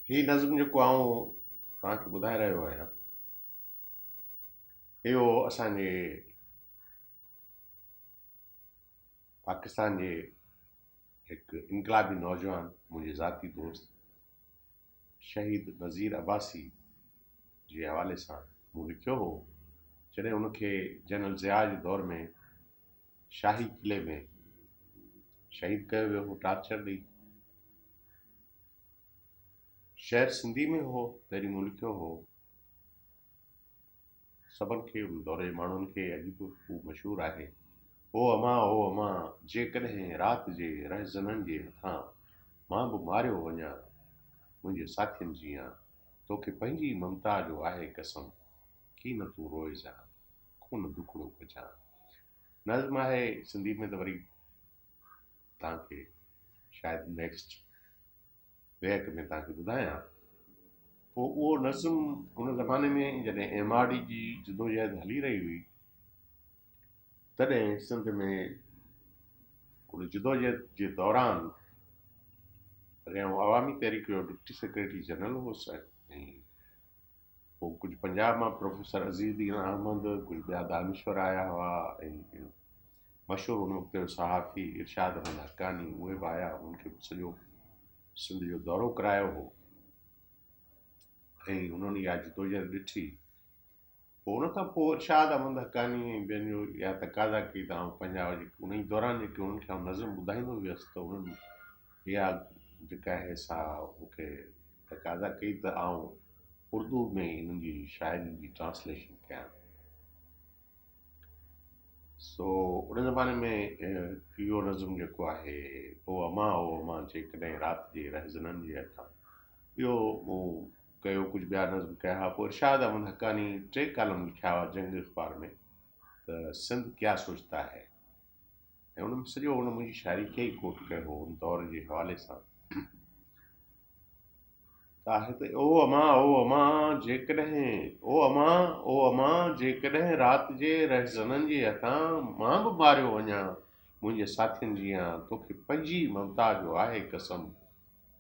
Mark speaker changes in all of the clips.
Speaker 1: ही नज़्म जेको आऊं तव्हांखे ॿुधाए रहियो आहियां, इहो असांजे पाकिस्तान जे हिकु इनकलाबी नौजवान, मुंहिंजे ज़ाती दोस्त शहीद नज़ीर अब्बासी जे हवाले सां मूं लिखियो हो। जॾहिं उनखे जनरल ज़िया जे दौर में शाही किले में शहीद कयो वियो हो टार्चर ॾेई। शेर सिंधी में हो, पहिरीं मूं लिखियो हो। सभिनि खे उन दौर जे माण्हुनि खे अॼु बि हू मशहूरु आहे। ओ अमा जेकॾहिं राति जे रहज़ननि जे हथां मां बि मारियो वञा मुंहिंजे साथियुनि जीअं, तोखे पंहिंजी ममता जो आहे कसम, की न तूं रोइजां खून दुखड़ो कजां। नज़्म आहे सिंधी में, त वरी तव्हांखे शायदि नेक्स्ट बैक में तव्हांखे ॿुधायां। पोइ उहो नज़्म उन ज़माने में जॾहिं MRD जी जदोजहद हली रही हुई, तॾहिं सिंध में उन जदोजहद जे दौरान रहियो अवामी तहरीक जो डिप्टी सेक्रेटरी जनरल हुउसि, ऐं पोइ कुझु पंजाब मां प्रोफेसर अज़ीज़ुद्दीन अहमद, कुझु ॿिया दानिश्वर आया हुआ, ऐं मशहूरु हुन वक़्त जो सहाफ़ी इरशाद अहमद हक्कानी, उहे बि आया। उनखे सॼो सिंध जो दौरो करायो हो ऐं उन्हनि इहा जदोजहद ॾिठी। पोइ उन खां पोइ इरशाद अहमद हक्कानी ऐं ॿियनि जो इहा तक़ाज़ा कई त पंजाब जे उन ई दौरान जेके उन्हनि खे आउं नज़्म ॿुधाईंदो वियुसि, त उन्हनि इहा जेका आहे सा मूंखे तक़ाज़ा कई त आउं उर्दू में इन्हनि जी शाइरी जी ट्रांसलेशन कयां। सो उन ज़माने में इहो नज़्म जेको आहे, ओ अमा जेकॾहिं राति जे रहज़ननि जे हथां, इहो मूं कयो। कुझु ॿिया नज़्म कया हुआ। पोइ इरशाद अहमद हक्कानी 3 कालम लिखिया हुआ जंग अख़बार में, त सिंध क्या सोचता है, ऐं उन में सॼो उन मुंहिंजी शाइरी खे ई कोट कयो हो उन दौर जे हवाले सां। त आहे त ओ अमा जेकॾहिं राति जे रहज़ननि जे हथां मां बि मारियो वञा मुंहिंजे साथियुनि जीअं, तोखे पंहिंजी ममता जो आहे कसम,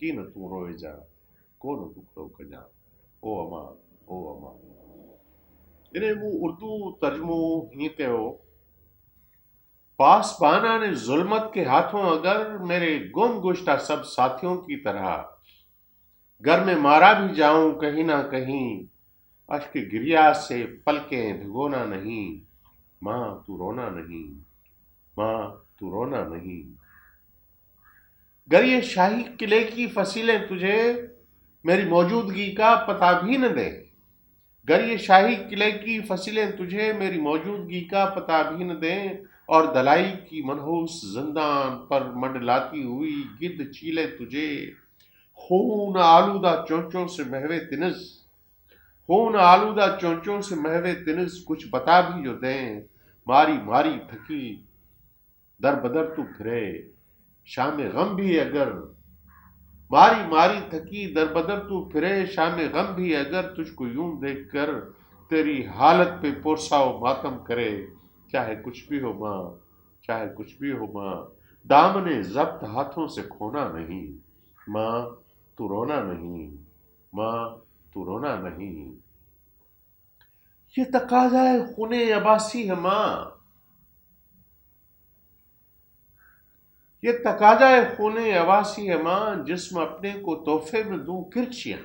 Speaker 1: की न तूं रोइजां को न दुखड़ो कजां। ओ अमा इन मूं उर्दू तर्जुमो हीअं कयो। पासबाना ने जुल्मत के हाथों अगर मेरे गुम गुश्ता सब साथियों की तरह, घर में मारा भी जाऊं कहीं ना कहीं, अश्क गिरिया से पलकें भिगोना नहीं, माँ तू रोना नहीं, माँ तू रोना नहीं। गर ये शाही किले की फसीलें तुझे मेरी मौजूदगी का पता भी न दें, गर ये शाही किले की फसीलें तुझे मेरी मौजूदगी का पता भी न दें, और दलाई की मनहूस जिंदान पर मंडलाती हुई गिद्ध चीले तुझे, खून आलूदा चोंचों से महवे तिनस, खून आलूदा चोंचों से महवे तिनस, कुछ बता भी जो दें, मारी मारी थकी दर बदर तू फिरे शाम गम भी अगर, मारी मारी थकी दर बदर तू फिरे शाम गम भी अगर, तुझको यूं देख कर तेरी हालत पे पुरसाओ मातम करे, चाहे कुछ भी हो माँ, चाहे कुछ भी हो माँ, दामने जब्त हाथों से खोना नहीं, माँ तू रोना नहीं, माँ तू रोना नहीं। ये तकाजा है खूने अबासी है माँ, ये तकाजा है खूने अबासी है माँ, जिस्म अपने को तोहफे में दूं किरचियाँ,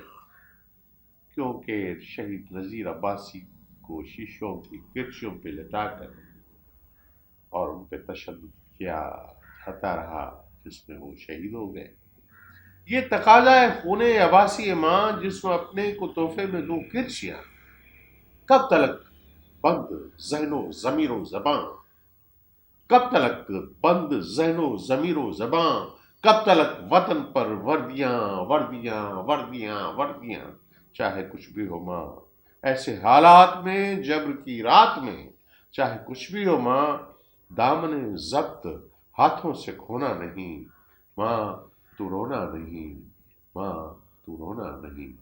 Speaker 1: क्योंकि शहीद नज़ीर अब्बासी को शीशों की किरचियों पे लटाकर और उन पे तशद्दुद किया जाता रहा, जिसमें वो शहीद हो गए। ये तकाजा है खूने अबासी है माँ, जिसमें अपने को तोहफे में दूं किरचियाँ, कब तलक बंद ज़हनो ज़मीरो ज़बां, कब तलक बंद ज़हनो ज़मीरो ज़बां, कब तलक वतन पर वर्दियां वर्दियां वर्दियां वर्दियां, चाहे कुछ भी हो माँ, ऐसे हालात में जब्र की रात में, चाहे कुछ भी हो माँ, दामने जब्त हाथों से खोना नहीं, माँ तू रोना नहीं, माँ तू रोना नहीं।